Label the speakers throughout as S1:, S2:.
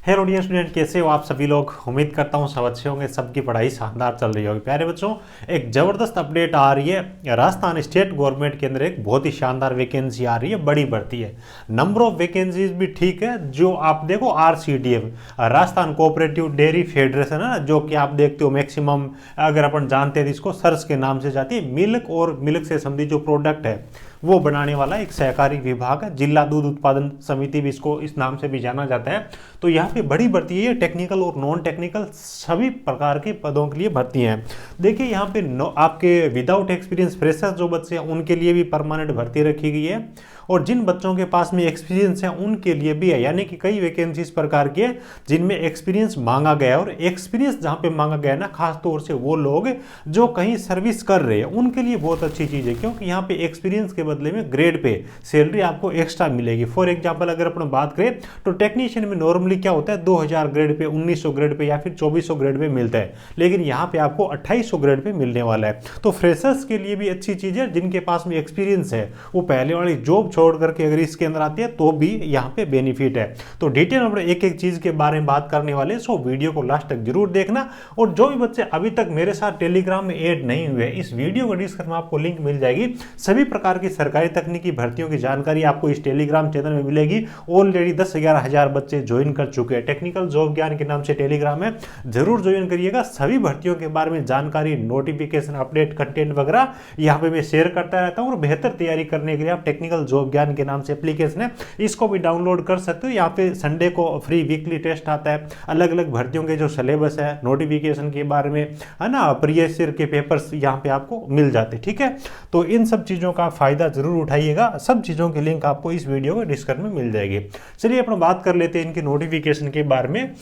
S1: Hello dear student, कैसे हो आप सभी लोग। उम्मीद करता हूँ सब अच्छे होंगे, सबकी पढ़ाई शानदार चल रही होगी। प्यारे बच्चों, एक ज़बरदस्त अपडेट आ रही है। राजस्थान स्टेट गवर्नमेंट के अंदर एक बहुत ही शानदार वैकेंसी आ रही है, बड़ी भर्ती है। नंबर ऑफ वैकेंसीज भी ठीक है। जो आप देखो RCDF, Rajasthan cooperative dairy federation है ना, जो कि आप देखते हो मैक्सिमम, अगर अपन जानते हैं इसको सर्स के नाम से जाती है। मिल्क और मिल्क से संबंधित जो प्रोडक्ट है वो बनाने वाला एक सहकारी विभाग है। जिला दूध उत्पादन समिति भी इसको इस नाम से भी जाना जाता है। तो यहाँ पे बड़ी भर्ती है, टेक्निकल और नॉन टेक्निकल सभी प्रकार के पदों के लिए भर्ती हैं। देखिए यहाँ पे आपके विदाउट एक्सपीरियंस फ्रेशर्स जो बच्चे हैं उनके लिए भी परमानेंट भर्ती रखी गई है, और जिन बच्चों के पास में एक्सपीरियंस है उनके लिए भी है। यानी कि कई वैकेंसी इस प्रकार की है जिनमें एक्सपीरियंस मांगा गया है, और एक्सपीरियंस जहाँ पे मांगा गया है ना, खास तौर से वो लोग जो कहीं सर्विस कर रहे हैं उनके लिए बहुत अच्छी चीज़ है, क्योंकि यहाँ पे एक्सपीरियंस के बदले में ग्रेड पे सैलरी आपको एक्स्ट्रा मिलेगी। फॉर एग्जाम्पल अगर अपन बात करें तो टेक्नीशियन में नॉर्मली क्या होता है, 2000 ग्रेड पे, 1900 ग्रेड पे या फिर 2400 ग्रेड पे मिलता है, लेकिन यहाँ पे आपको 2800 ग्रेड पे मिलने वाला है। तो फ्रेशर्स के लिए भी अच्छी चीज़ है, जिनके पास में एक्सपीरियंस है वो पहले वाली जॉब छोड़ करके अगर इसके अंदर आती है तो भी यहाँ पे बेनिफिट है। तो डिटेल में एक एक चीज के बारे में बात करने वाले, सो वीडियो को लास्ट तक जरूर देखना। और जो भी बच्चे अभी तक मेरे साथ टेलीग्राम में ऐड नहीं हुए, इस वीडियो के डिस्क्रिप्शन में आपको लिंक मिल जाएगी। सभी प्रकार की सरकारी तकनीकी भर्तियों की जानकारी आपको इस टेलीग्राम चैनल में मिलेगी। ऑलरेडी 10-11 हजार बच्चे ज्वाइन कर चुके हैं। टेक्निकल जॉब ज्ञान के नाम से टेलीग्राम है, जरूर ज्वाइन करिएगा। सभी भर्तियों के बारे में जानकारी, नोटिफिकेशन, अपडेट, कंटेंट वगैरह यहाँ पे मैं शेयर करता रहता हूँ। और बेहतर तैयारी करने के लिए आप टेक्निकल जॉब ज्ञान के नाम से एप्लीकेशन है, इसको भी डाउनलोड कर सकते हो। यहाँ पे संडे को फ्री वीकली टेस्ट आता है, अलग अलग भर्तियों के जो सिलेबस है, नोटिफिकेशन के बारे में है ना, प्रीवियस ईयर के पेपर्स यहाँ पे आपको मिल जाते हैं। ठीक है, तो इन सब चीज़ों का फायदा जरूर उठाइएगा। सब चीज़ों की लिंक आपको इस वीडियो के डिस्क्रिप्शन में मिल जाएगी। चलिए अपन बात कर लेते हैं इनके नोटिफिकेशन के बारे में।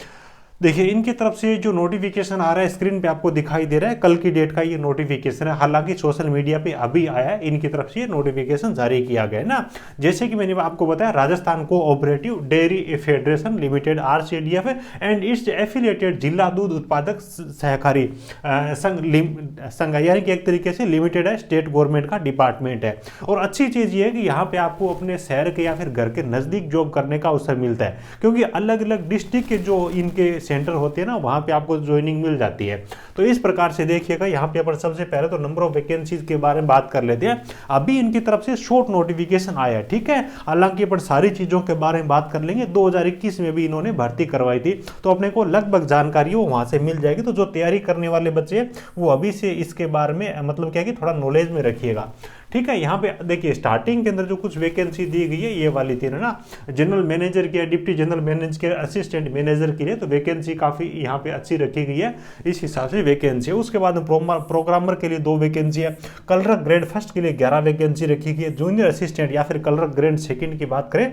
S1: देखिए इनकी तरफ से जो नोटिफिकेशन आ रहा है स्क्रीन पे आपको दिखाई दे रहा है, कल की डेट का ये नोटिफिकेशन है। हालांकि सोशल मीडिया पे अभी आया है, इनकी तरफ से ये नोटिफिकेशन जारी किया गया है ना। जैसे कि मैंने आपको बताया, Rajasthan cooperative dairy federation limited RCDF and it's affiliated जिला दूध उत्पादक सहकारी संघ, यानी कि एक तरीके से लिमिटेड है, स्टेट गवर्नमेंट का डिपार्टमेंट है। और अच्छी चीज ये है कि यहाँ पे आपको अपने शहर के या फिर घर के नजदीक जॉब करने का अवसर मिलता है, क्योंकि अलग अलग डिस्ट्रिक्ट के जो इनके सेंटर होते हैं ना, वहां पे आपको ज्वाइनिंग मिल जाती है। तो इस प्रकार से देखिएगा, यहाँ पे अपन सबसे पहले तो नंबर ऑफ वैकेंसीज के बारे में बात कर लेते हैं। अभी इनकी तरफ से शॉर्ट नोटिफिकेशन आया है, ठीक है। हालांकि अपन सारी चीजों के बारे में बात कर लेंगे। 2021 में भी इन्होंने भर्ती करवाई थी, तो अपने को लगभग जानकारी वो वहां से मिल जाएगी। तो जो तैयारी करने वाले बच्चे हैं वो अभी से इसके बारे में मतलब क्या है कि थोड़ा नॉलेज में रखिएगा, ठीक है। यहाँ पे देखिए स्टार्टिंग के अंदर जो कुछ वैकेंसी दी गई है ये वाली थी ना, जनरल मैनेजर के, डिप्टी जनरल मैनेजर के, असिस्टेंट मैनेजर के लिए, तो वैकेंसी काफी यहाँ पे अच्छी रखी गई है, इस हिसाब से वैकेंसी है। उसके बाद प्रोग्रामर के लिए 2 वैकेंसी है, कलरक ग्रेड फर्स्ट के लिए 11 वैकेंसी रखी गई है, जूनियर असिस्टेंट या फिर कलरक ग्रेड सेकंड की बात करें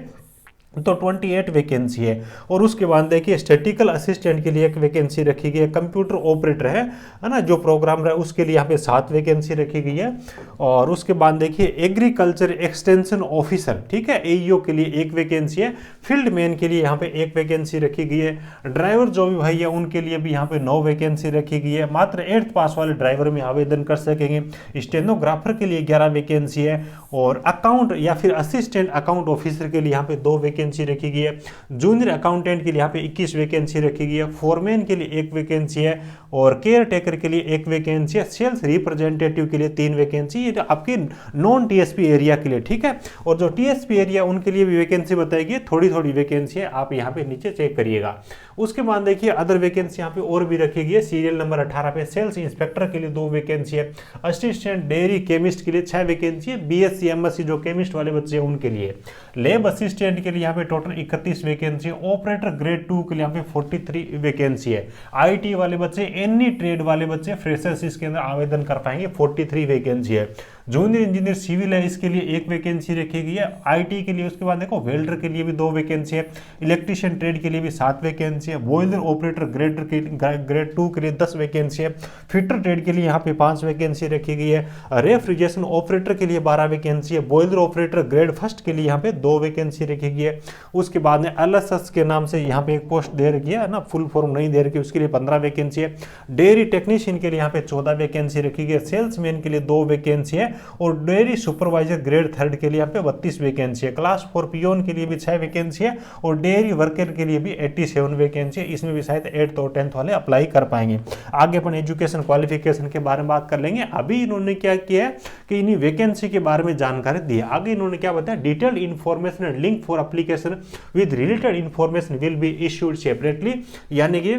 S1: तो 28 वैकेंसी है। और उसके बाद देखिए स्टैटिकल असिस्टेंट के लिए 1 वैकेंसी रखी गई है, कंप्यूटर ऑपरेटर है ना, जो प्रोग्रामर है उसके लिए यहाँ पे 7 वैकेंसी रखी गई है। और उसके बाद देखिए एग्रीकल्चर एक्सटेंशन ऑफिसर, ठीक है, AEO के लिए 1 वैकेंसी है। फील्ड मैन के लिए यहाँ पे 1 वैकेंसी रखी गई है। ड्राइवर जो भी भाई है उनके लिए भी यहाँ पे 9 वैकेंसी रखी गई है। मात्र 8th पास वाले ड्राइवर में आवेदन कर सकेंगे। स्टेनोग्राफर के लिए 11 वैकेंसी है। और अकाउंट या फिर असिस्टेंट अकाउंट ऑफिसर के लिए यहाँ पे 2 वैकेंसी रखी गई है। जूनियर अकाउंटेंट के लिए यहाँ पे 21 वैकेंसी रखी गई है। फोरमैन के लिए 1 वैकेंसी है। और केयर टेकर के लिए 1 वैकेंसी है। सेल्स रिप्रेजेंटेटिव के लिए 3 वैकेंसी, ये आपके नॉन TSP एरिया के लिए, ठीक है। और जो TSP एरिया उनके लिए भी वैकेंसी बताएगी, थोड़ी थोड़ी वैकेंसी है, आप यहाँ पे नीचे चेक करिएगा। उसके बाद देखिए अदर वैकेंसी यहाँ पे और भी रखी गई है। सीरियल नंबर 18 पे सेल्स इंस्पेक्टर के लिए 2 वैकेंसी है। असिस्टेंट डेयरी केमिस्ट के लिए 6 वैकेंसी है। BSc MSc जो केमिस्ट वाले बच्चे हैं उनके लिए। लैब असिस्टेंट के लिए यहाँ पे टोटल 31 वैकेंसी है। ऑपरेटर ग्रेड 2 के लिए यहाँ पे 43 वैकेंसी है। IT वाले बच्चे, एनी ट्रेड वाले बच्चे, फ्रेशर्स इसके अंदर आवेदन कर पाएंगे, 43 वैकेंसी है। जूनियर इंजीनियर सिविल है, इसके लिए 1 वैकेंसी रखी गई है। IT के लिए, उसके बाद देखो वेल्डर के लिए भी 2 वैकेंसी है। इलेक्ट्रिशियन ट्रेड के लिए भी 7 वैकेंसी है। बॉयलर ऑपरेटर ग्रेड 2 के लिए 10 वैकेंसी है। फिटर ट्रेड के लिए यहाँ पे 5 वैकेंसी रखी गई है। रेफ्रिजरेशन ऑपरेटर के लिए 12 वैकेंसी है। बॉयलर ऑपरेटर ग्रेड फर्स्ट के लिए यहाँ पे 2 वैकेंसी रखी गई है। उसके बाद में LSS के नाम से यहाँ पे 1 पोस्ट दे रखी है ना, फुल फॉर्म नहीं दे रखी, उसके लिए 15 वैकेंसी है। डेयरी टेक्नीशियन के लिए यहाँ पे 14 वैकेंसी रखी गई है। सेल्समैन के लिए 2 वैकेंसी है। और डेयरी सुपरवाइजर ग्रेड 3 के लिए यहाँ पे 32 वैकेंसी है। क्लास 4 पियोन के लिए भी 6 वैकेंसी है और डेयरी वर्कर के लिए भी 87 वैकेंसी है। इसमें भी शायद 8th और 10th वाले अप्लाई कर पाएंगे। आगे अपन एजुकेशन क्वालिफिकेशन के बारे में बात कर लेंगे। अभी इन्होंने क्या किया है कि इन्हीं वैकेंसी के बारे में जानकारी दी है। आगे इन्होंने क्या बताया, detailed information and link for application with related information will be issued separately, यानी कि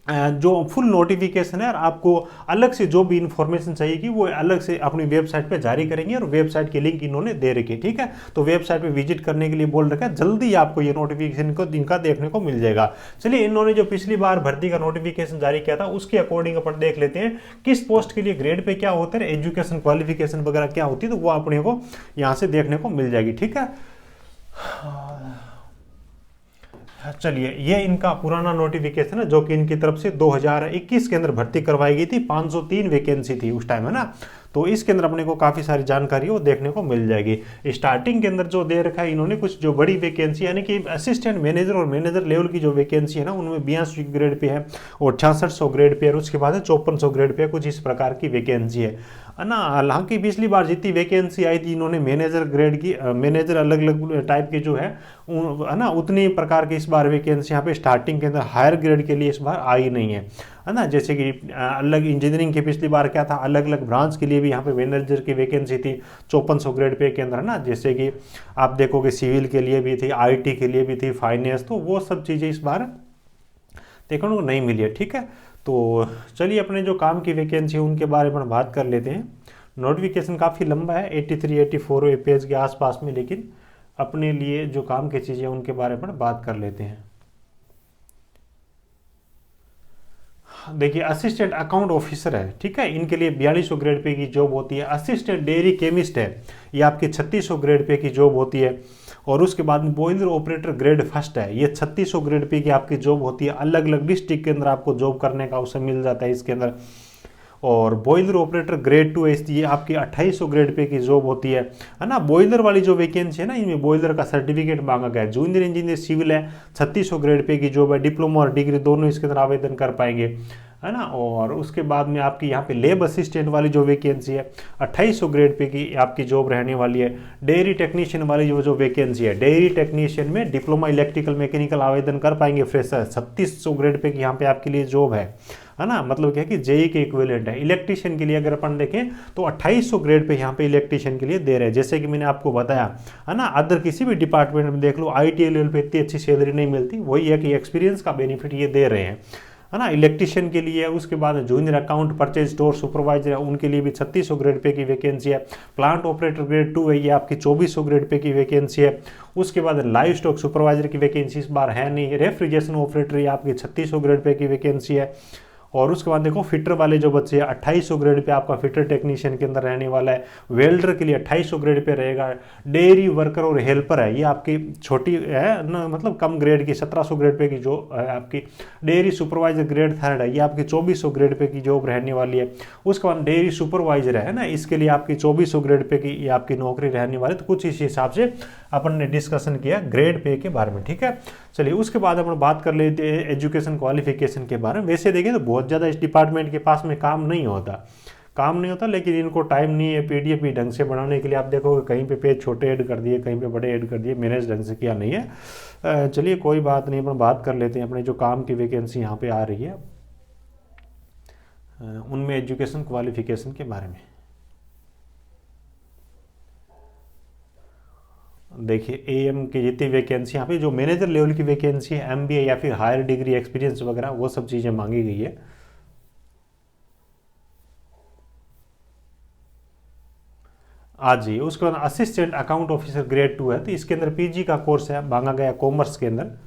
S1: जो फुल नोटिफिकेशन है और आपको अलग से जो भी इंफॉर्मेशन चाहिए कि वो अलग से अपनी वेबसाइट पे जारी करेंगे और वेबसाइट की लिंक इन्होंने दे रखी है। ठीक है, तो वेबसाइट पे विजिट करने के लिए बोल रखा है, जल्दी आपको ये नोटिफिकेशन को इनका देखने को मिल जाएगा। चलिए, इन्होंने जो पिछली बार भर्ती का नोटिफिकेशन जारी किया था उसके अकॉर्डिंग अपन देख लेते हैं किस पोस्ट के लिए ग्रेड पे क्या होता है, एजुकेशन क्वालिफिकेशन वगैरह क्या होती है, तो वो अपने को यहाँ से देखने को मिल जाएगी। ठीक है, चलिए, ये इनका पुराना नोटिफिकेशन है जो कि इनकी तरफ से 2021 के अंदर भर्ती करवाई गई थी। 503 वैकेंसी थी उस टाइम, है ना। तो इसके अंदर अपने को काफ़ी सारी जानकारी वो देखने को मिल जाएगी। स्टार्टिंग के अंदर जो दे रखा है इन्होंने कुछ जो बड़ी वैकेंसी, यानी कि असिस्टेंट मैनेजर और मैनेजर लेवल की जो वैकेंसी है ना, उनमें 82 ग्रेड पे है और 6600 ग्रेड पे है, और उसके बाद 5400 ग्रेड पे है। कुछ इस प्रकार की वैकेंसी है ना। हालांकि पिछली बार जितनी वैकेंसी आई थी इन्होंने मैनेजर ग्रेड की, मैनेजर अलग अलग टाइप के जो है ना, उतनी प्रकार की इस बार वैकेंसी यहाँ पे स्टार्टिंग के अंदर हायर ग्रेड के लिए इस बार आई नहीं है ना। जैसे कि अलग इंजीनियरिंग की पिछली बार क्या था, अलग अलग ब्रांच के लिए भी यहाँ पे मैनेजर की वैकेंसी थी 5400 ग्रेड पे के अंदर, है ना। जैसे कि आप देखोगे सिविल के लिए भी थी, IT के लिए भी थी, फाइनेंस, तो वो सब चीज़ें इस बार देखने को नहीं मिली है। ठीक है, तो चलिए अपने जो काम की वैकेंसी है उनके बारे में बात कर लेते हैं। नोटिफिकेशन काफ़ी लंबा है, 83-84 पेज के आसपास में, लेकिन अपने लिए जो काम की चीज़ें उनके बारे में बात कर लेते हैं। देखिए, असिस्टेंट अकाउंट ऑफिसर है, ठीक है, इनके लिए 4200 ग्रेड पे की जॉब होती है। असिस्टेंट डेयरी केमिस्ट है, ये आपकी 3600 ग्रेड पे की जॉब होती है। और उसके बाद में बॉयलर ऑपरेटर ग्रेड 1 है, ये 3600 ग्रेड पे की आपकी जॉब होती है। अलग अलग डिस्ट्रिक्ट के अंदर आपको जॉब करने का अवसर मिल जाता है इसके अंदर। और बॉयलर ऑपरेटर ग्रेड 2 है, ये आपकी 2800 ग्रेड पे की जॉब होती है ना। बॉयलर वाली जो वैकेंसी है ना, इनमें बॉयलर का सर्टिफिकेट मांगा गया है। जूनियर इंजीनियर सिविल है, 3600 ग्रेड पे की जॉब है। डिप्लोमा और डिग्री दोनों इसके अंदर आवेदन कर पाएंगे, है ना। और उसके बाद में आपकी यहाँ पे लेब असिस्टेंट वाली जो वैकेंसी है 2800 ग्रेड पे की आपकी जॉब रहने वाली है। डेयरी टेक्नीशियन वाली जो वैकेंसी है, डेयरी टेक्नीशियन में डिप्लोमा इलेक्ट्रिकल मैकेनिकल आवेदन कर पाएंगे फ्रेशर, 3600 ग्रेड पे की यहाँ पे आपके लिए जॉब है ना। मतलब क्या है कि JEE के इक्विवेलेंट है। इलेक्ट्रीशियन के लिए अगर अपन देखें तो 2800 ग्रेड पे यहाँ पे इलेक्ट्रीशियन के लिए दे रहे हैं। जैसे कि मैंने आपको बताया, है ना, अदर किसी भी डिपार्टमेंट में देख लो, ITI लेवल पे इतनी अच्छी सैलरी नहीं मिलती। वही है कि एक्सपीरियंस का बेनिफिट ये दे रहे हैं, है ना। इलेक्ट्रीशियन के लिए, उसके बाद junior account purchase store supervisor है, उनके लिए भी 3600 ग्रेड पे की वैकेंसी है। प्लांट ऑपरेटर ग्रेड 2 है, ये आपकी 2400 ग्रेड पे की वैकेंसी है। उसके बाद लाइव स्टॉक सुपरवाइजर की वैकेंसी इस बार है नहीं। रेफ्रिजरेशन ऑपरेटर ये आपकी 3600 ग्रेड पे की वैकेंसी है। और उसके बाद देखो फिटर वाले जो बच्चे हैं 2800 ग्रेड पे आपका फिटर टेक्नीशियन के अंदर रहने वाला है। वेल्डर के लिए 2800 ग्रेड पे रहेगा। डेयरी वर्कर और हेल्पर है, ये आपकी छोटी है ना, मतलब कम ग्रेड की 1700 ग्रेड पे की जो है आपकी। डेयरी सुपरवाइजर ग्रेड 3 है, ये आपकी 2400 ग्रेड पे की जॉब रहने वाली है। उसके बाद डेयरी सुपरवाइजर है ना, इसके लिए आपकी 2400 ग्रेड पे की ये आपकी नौकरी रहने वाली। तो कुछ इस हिसाब से अपन ने डिस्कशन किया ग्रेड पे के बारे में, ठीक है। चलिए, उसके बाद अपन बात कर लेते हैं एजुकेशन क्वालिफिकेशन के बारे में। वैसे देखें तो बहुत ज़्यादा इस डिपार्टमेंट के पास में काम नहीं होता, लेकिन इनको टाइम नहीं है PDF भी ढंग से बनाने के लिए। आप देखोगे कहीं पे पेज छोटे ऐड कर दिए, कहीं पे बड़े ऐड कर दिए, मैनेज ढंग से किया नहीं है। चलिए, कोई बात नहीं, अपन बात कर लेते हैं अपने जो काम की वैकेंसी यहाँ पे आ रही है उनमें एजुकेशन क्वालिफिकेशन के बारे में। देखिए, AM की जितनी वैकेंसी यहाँ पे जो मैनेजर लेवल की वैकेंसी है, MBA या फिर हायर डिग्री एक्सपीरियंस वगैरह, वो सब चीज़ें मांगी गई है। आज ही उसके बाद असिस्टेंट अकाउंट ऑफिसर ग्रेड 2 है, तो इसके अंदर PG का कोर्स है, मांगा गया कॉमर्स के अंदर,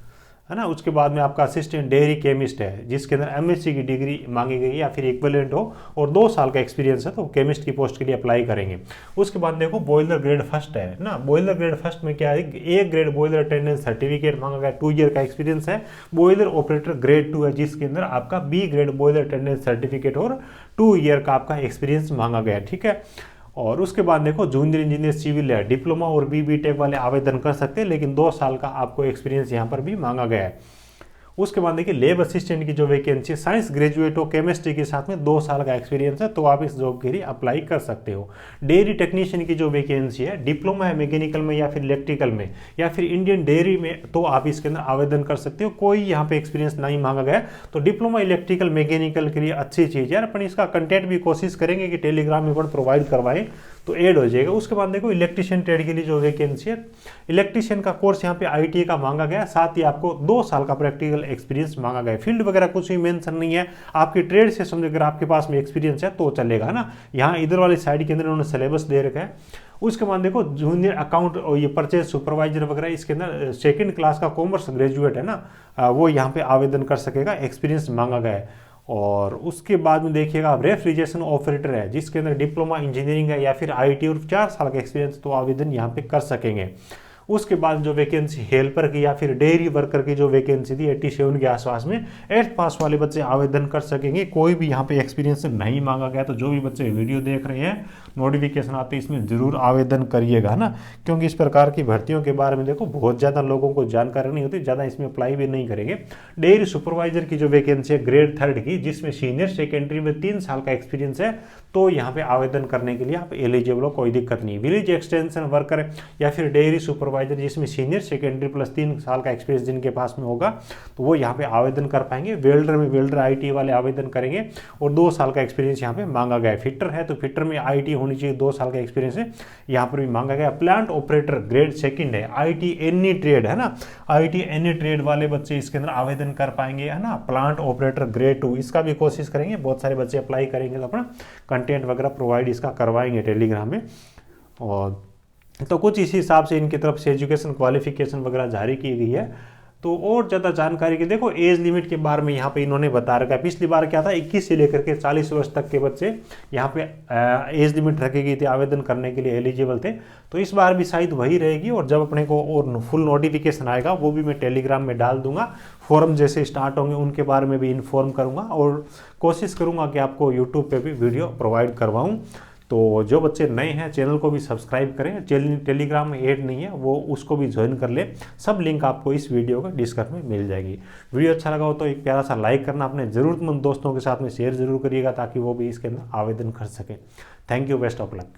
S1: है ना। उसके बाद में आपका असिस्टेंट डेयरी केमिस्ट है, जिसके अंदर MSc की डिग्री मांगी गई या फिर इक्विवेलेंट हो और 2 साल का एक्सपीरियंस है, तो केमिस्ट की पोस्ट के लिए अप्लाई करेंगे। उसके बाद देखो बॉयलर ग्रेड 1 है ना। बॉयलर ग्रेड 1 में क्या है, A grade boiler attendance certificate मांगा गया, 2 ईयर का एक्सपीरियंस है। बॉयलर ऑपरेटर ग्रेड 2 है, जिसके अंदर आपका B grade boiler attendance certificate और 2 ईयर का आपका एक्सपीरियंस मांगा गया, ठीक है। और उसके बाद देखो जूनियर इंजीनियर सिविल है, डिप्लोमा और BTech वाले आवेदन कर सकते हैं, लेकिन 2 साल का आपको एक्सपीरियंस यहाँ पर भी मांगा गया है। उसके बाद देखिए लैब असिस्टेंट की जो वैकेंसी है, साइंस ग्रेजुएट हो, केमिस्ट्री के साथ में 2 साल का एक्सपीरियंस है तो आप इस जॉब के लिए अप्लाई कर सकते हो। डेयरी टेक्नीशियन की जो वैकेंसी है, डिप्लोमा है मैकेनिकल में या फिर इलेक्ट्रिकल में या फिर इंडियन डेयरी में, तो आप इसके अंदर आवेदन कर सकते हो। कोई यहाँ पे एक्सपीरियंस नहीं मांगा गया, तो डिप्लोमा इलेक्ट्रिकल मैकेनिकल के लिए अच्छी चीज़ है। अपन इसका कंटेंट भी कोशिश करेंगे कि टेलीग्राम में अपन प्रोवाइड करवाएं तो ऐड हो जाएगा। उसके बाद देखो इलेक्ट्रिशियन ट्रेड के लिए जो वैकेंसी है, इलेक्ट्रिशियन का कोर्स यहाँ पे ITI का मांगा गया, साथ ही आपको 2 साल का प्रैक्टिकल एक्सपीरियंस मांगा गया। फील्ड वगैरह कुछ भी मेंशन नहीं है, आपकी ट्रेड से समझ अगर आपके पास में एक्सपीरियंस है तो चलेगा ना। यहाँ इधर वाली साइड के अंदर उन्होंने सिलेबस दे रखा है। उसके बाद देखो जूनियर अकाउंट और ये परचेज सुपरवाइजर वगैरह, इसके अंदर 2nd क्लास का कॉमर्स ग्रेजुएट है ना, वो यहाँ पे आवेदन कर सकेगा, एक्सपीरियंस मांगा गया है। और उसके बाद में देखिएगा आप रेफ्रिजरेशन ऑपरेटर है, जिसके अंदर डिप्लोमा इंजीनियरिंग है या फिर ITI और 4 साल का एक्सपीरियंस, तो आवेदन यहाँ पे कर सकेंगे। उसके बाद जो वैकेंसी हेल्पर की या फिर डेयरी वर्कर की जो वैकेंसी थी 87 के आसपास में, 8th पास वाले बच्चे आवेदन कर सकेंगे। कोई भी यहाँ पे एक्सपीरियंस नहीं मांगा गया, तो जो भी बच्चे वीडियो देख रहे हैं, नोटिफिकेशन आते इसमें जरूर आवेदन करिएगा ना, क्योंकि इस प्रकार की भर्तियों के बारे में देखो बहुत ज़्यादा लोगों को जानकारी नहीं होती, ज़्यादा इसमें अप्लाई भी नहीं करेंगे। डेयरी सुपरवाइजर की जो वैकेंसी है ग्रेड 3rd की, जिसमें सीनियर सेकेंडरी में 3 साल का एक्सपीरियंस है, तो यहाँ पे आवेदन करने के लिए आप एलिजिबल हो, कोई दिक्कत नहीं। विलेज एक्सटेंशन वर्कर या फिर डेयरी सुपरवाइजर जिसमें सीनियर सेकेंडरी प्लस 3 साल का एक्सपीरियंस जिनके पास में होगा, तो वो यहाँ पे आवेदन कर पाएंगे। वेल्डर में वेल्डर ITI वाले आवेदन करेंगे और 2 साल का एक्सपीरियंस यहाँ पे मांगा गया है। फिटर है तो फिटर में ITI होनी चाहिए, 2 साल का एक्सपीरियंस है, यहाँ पर भी मांगा गया। प्लांट ऑपरेटर ग्रेड 2nd है, ITI एनी ट्रेड है ना, ITI एनी ट्रेड वाले बच्चे इसके अंदर आवेदन कर पाएंगे है ना। प्लांट ऑपरेटर ग्रेड 2, इसका भी कोशिश करेंगे, बहुत सारे बच्चे अप्लाई करेंगे तो अपना कंटेंट वगैरह प्रोवाइड इसका करवाएंगे टेलीग्राम में। और तो कुछ इसी हिसाब से इनकी तरफ से एजुकेशन क्वालिफिकेशन वगैरह जारी की गई है। तो और ज़्यादा जानकारी के देखो एज लिमिट के बारे में यहाँ पे इन्होंने बता रखा है। पिछली बार क्या था, 21 से लेकर के 40 वर्ष तक के बच्चे यहाँ पे एज लिमिट रखी गई थी, आवेदन करने के लिए एलिजिबल थे। तो इस बार भी शायद वही रहेगी, और जब अपने को और फुल नोटिफिकेशन आएगा वो भी मैं टेलीग्राम में डाल दूंगा। फोरम जैसे स्टार्ट होंगे उनके बारे में भी इन्फॉर्म करूँगा, और कोशिश करूँगा कि आपको यूट्यूब पर भी वीडियो प्रोवाइड करवाऊँ। तो जो बच्चे नए हैं चैनल को भी सब्सक्राइब करें, टेलीग्राम में ऐड नहीं है वो, उसको भी ज्वाइन कर ले। सब लिंक आपको इस वीडियो का डिस्क्रिप्शन में मिल जाएगी। वीडियो अच्छा लगा हो तो एक प्यारा सा लाइक करना, अपने ज़रूरतमंद दोस्तों के साथ में शेयर जरूर करिएगा, ताकि वो भी इसके अंदर आवेदन कर सकें। Thank you, best of luck.